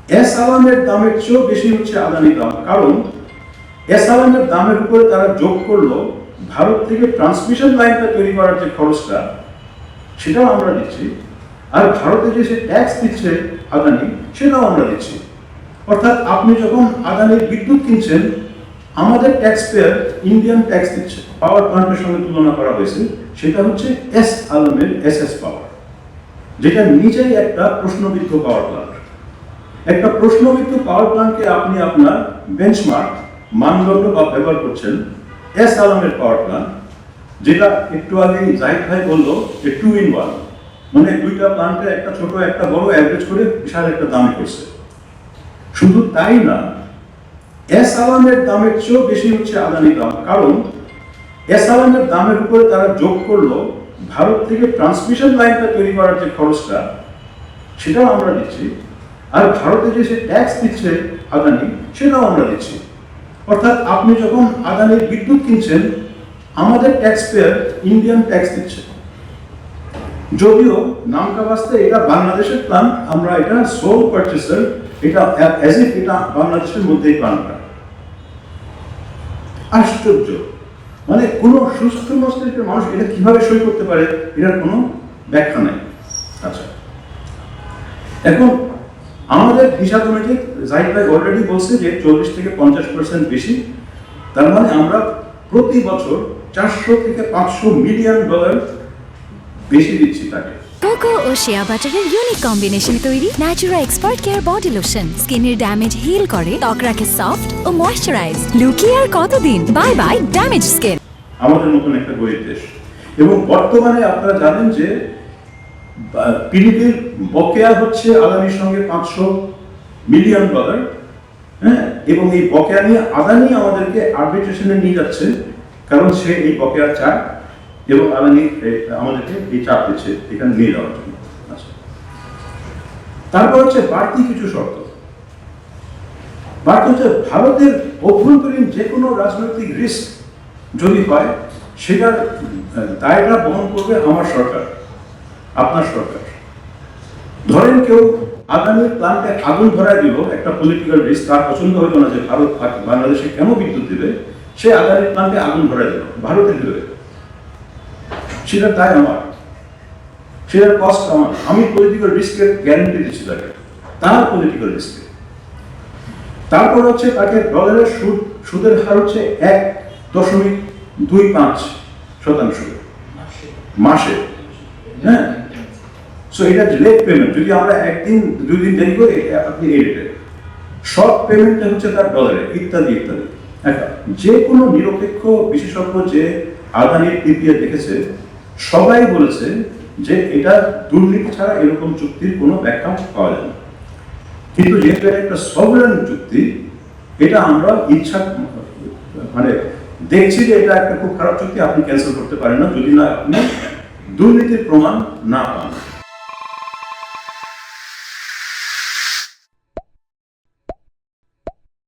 S আলমের দামের চেয়েও বেশি হচ্ছে আদানি দাম, কারণ এস আলমের দামের উপরে তারা যোগ করলো ভারত থেকে ট্রান্সমিশন লাইনটা তৈরি করার যে খরচটা সেটাও আমরা দিচ্ছি, আর ভারতে যে সে ট্যাক্স দিচ্ছে আদানি সেটাও আমরা দিচ্ছি। অর্থাৎ আপনি যখন আদানির বিদ্যুৎ কিনছেন আমাদের ট্যাক্স পেয়ার ইন্ডিয়ান ট্যাক্স দিচ্ছে। পাওয়ার প্ল্যান্টের সঙ্গে তুলনা করা হয়েছে, সেটা হচ্ছে এস আলমের এসএস পাওয়ার, যেটা নিজেই একটা প্রশ্নবিদ্ধ পাওয়ার প্ল্যান্ট। একটা প্রশ্নবিদ্ধ পাওয়ার প্ল্যান্টকে আপনি আপনার বেঞ্চমার্ক মানদণ্ড বা ব্যবহার করছেন এস আলমের পাওয়ার প্ল্যান্ট, যেটা একটু আগে জাহিদ ভাই বললো যে 2 in 1, মানে দুইটা প্ল্যান্টে একটা ছোট একটা বড় অ্যাভারেজ করে বিশাল একটা দামে করছে। শুধু তাই না, এস আলমের দামের চেয়েও বেশি হচ্ছে আদানি দাম, কারণ এস আলমের দামের উপরে তারা যোগ করলো ভারত থেকে ট্রান্সমিশন লাইনটা তৈরি করার যে খরচটা সেটাও আমরা দিচ্ছি, আর ভারতে যে সে ট্যাক্স দিচ্ছে আদানি সেটাও আমরা দিচ্ছি। অর্থাৎ আপনি যখন আদানির বিদ্যুৎ কিনছেন আমাদের ট্যাক্স পেয়ার ইন্ডিয়ান ট্যাক্স দিচ্ছে। যদিও নামকা বাস্তে এটা বাংলাদেশের প্ল্যান, আমরা এটা সোল পারচেসার, এটা অ্যাজ ইফ এটা বাংলাদেশের মধ্যেই প্ল্যানটা। আশ্চর্য, মানে কোনো সুস্থ মস্তিষ্কের মানুষ এটা কিভাবে সই করতে পারে এটার কোনো ব্যাখ্যা নেই। আচ্ছা, এখন আমাদের হিসাব অনুযায়ী জাহিদ ভাই অলরেডি বলছে যে 40 থেকে 50% বেশি, তার মানে আমরা প্রতি বছর 400 থেকে 500 মিলিয়ন ডলার বেশি দিচ্ছি তাকে। কোকো ও শিয়া বাটারের ইউনিক কম্বিনেশনে তৈরি Natura expert care body lotion স্কিনের ড্যামেজ হিল করে, ত্বক রাখে সফট ও ময়েশ্চারাইজ। লুকিয়ে আর কতদিন, বাই বাই ড্যামেজ স্কিন। আমাদের মতন একটা গরিব দেশ, এবং বর্তমানে আপনারা জানেন যে পিডিবির বকেয়া হচ্ছে আদানির সঙ্গে 500 মিলিয়ন ডলার, হ্যাঁ, এবং এই বকেয়া নিয়ে আদানি আমাদেরকে আরবিট্রেশনে নিয়ে যাচ্ছে, কারণ সে এই বকেয়া চায় এবং আদানি আমাদেরকে এই চাপ দিচ্ছে এখানে নিয়ে যাওয়ার জন্য। আচ্ছা, তারপর হচ্ছে বাড়তি কিছু শর্ত। বাড়তি হচ্ছে ভারতের অভ্যন্তরীণ যে কোনো রাজনৈতিক রিস্ক যদি হয় সেটার দায়টা বহন করবে আমার সরকার, আপনার সরকার। ধরেন কেউ আদানির প্ল্যান্টে আগুন ধরায় দিল, একটা পলিটিক্যাল রিস্ক, তার পছন্দ হইতো না যে ভারত বাংলাদেশে কেন বিদ্যুৎ দিবে, সে আদানির প্ল্যান্টে আগুন ধরায় দিল ভারতের বিরুদ্ধে, সেটা দায় আমার, সেটার কস্ট আমার, আমি পলিটিক্যাল রিস্কের গ্যারান্টি দিচ্ছি তাকে, তার পলিটিক্যাল রিস্কে। তারপর হচ্ছে তাকে ডলারের সুদের হার হচ্ছে 1.25% মাসে, হ্যাঁ। সো এটা লেট পেমেন্ট, যদি আমরা একদিন 2 দিন দেরি করি আপনি এই রেটে, শর্ট পেমেন্টটা হচ্ছে তার ডলারে, ইত্যাদি ইত্যাদি। যে কোনো নিরপেক্ষ বিশেষজ্ঞ যে আদানির পিপিএ দেখেছে সবাই বলেছে যে এটা দুর্নীতি ছাড়া এরকম চুক্তির কোনো ব্যাখ্যা পাওয়া যায় না। কিন্তু যেহেতু একটা সভরেন চুক্তি, এটা আমরা ইচ্ছা মানে দেখছি যে এটা একটা খুব খারাপ চুক্তি, আপনি ক্যান্সেল করতে পারেন না যদি না আপনি দুর্নীতির প্রমাণ না পান।